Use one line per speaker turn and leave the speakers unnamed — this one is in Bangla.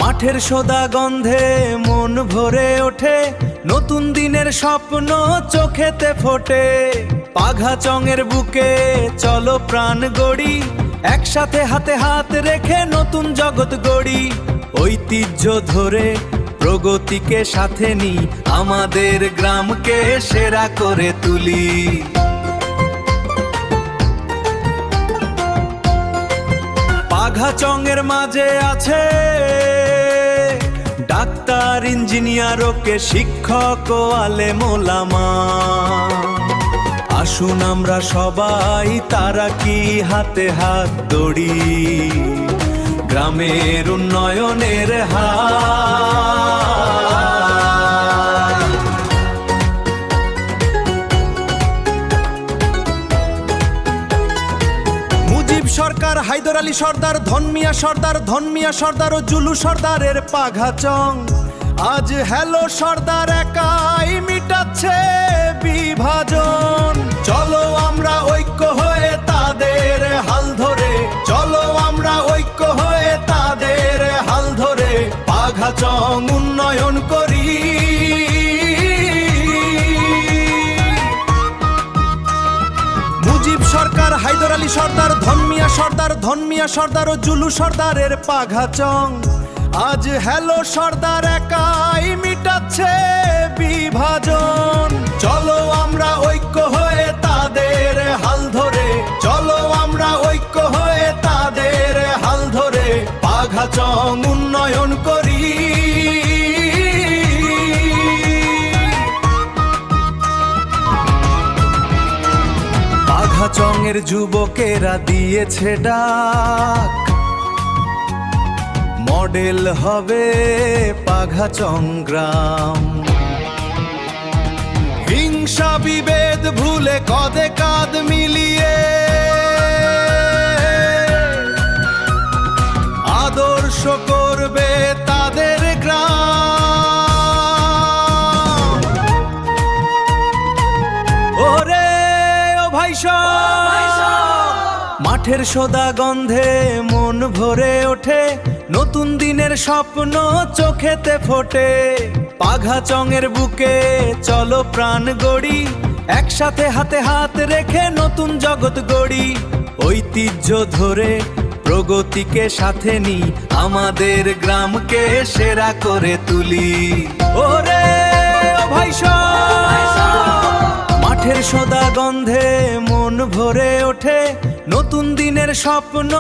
মাঠের সোদা গন্ধে মন ভরে ওঠে, নতুন দিনের স্বপ্ন চোখেতে ফোটে। পাঘাচংয়ের বুকে চলো প্রাণ গড়ি, একসাথে হাতে হাত রেখে নতুন জগৎ গড়ি। ঐতিহ্য ধরে প্রগতিকে সাথে নি, আমাদের গ্রামকে সেরা করে তুলি। পাঘাচংয়ের মাঝে আছে ডাক্তার, ইঞ্জিনিয়ার, ওকে শিক্ষক ও আলেম ওলামা। আসুন আমরা সবাই তারা কি হাতে হাত ধরি, গ্রামের উন্নয়নের হাত। মুজিব সরকার, হায়দর আলী সর্দার, ধনমিয়া সর্দার, ধনমিয়া সর্দার ও জুলু সর্দারের পাঘাচং। আজ হ্যালো সর্দার একাই মিটাচ্ছে বিভাজন। চলো আমরা ঐক্য হয়ে তাদের হাল ধরে, চলো আমরা ঐক্য হয়ে তাদের হাল ধরে পাঘাচং উন্নয়ন করি। মুজিব সরকার, হায়দর আলী সর্দার, ধনমিয়া সর্দার, ধনমিয়া সর্দার ও জুলু সর্দারের পাঘাচং। আজ হ্যালো সর্দার একাই মিটাচ্ছে বিভাজন। চলো আমরা ঐক্য হয়ে তাদের হাল ধরে, চলো আমরা ঐক্য হয়ে তাদের হাল ধরে পাঘাচং উন্নয়ন করি। পাঘাচংয়ের যুবকেরা দিয়েছে ডাক, মডেল হবে পাঘাচং গ্রাম। হিংসা বিভেদ ভুলে কাঁধে কাঁধ মিলিয়ে আদর্শ করবে তাদের গ্রাম। ওরে ও ভাই মাঠের সোদা গন্ধে মন ভরে ওঠে, নতুন দিনের স্বপ্ন চোখেতে ফোটে। পাঘাচংয়ের বুকে চলো প্রাণ গড়ি, একসাথে হাতে হাত রেখে নতুন জগৎ গড়ি। ঐতিহ্য ধরে প্রগতিকে সাথে নি, আমাদের গ্রামকে সেরা করে তুলি। ওরে ও ভাই মাঠের সোদা গন্ধে মন ভরে ওঠে, নতুন দিনের স্বপ্ন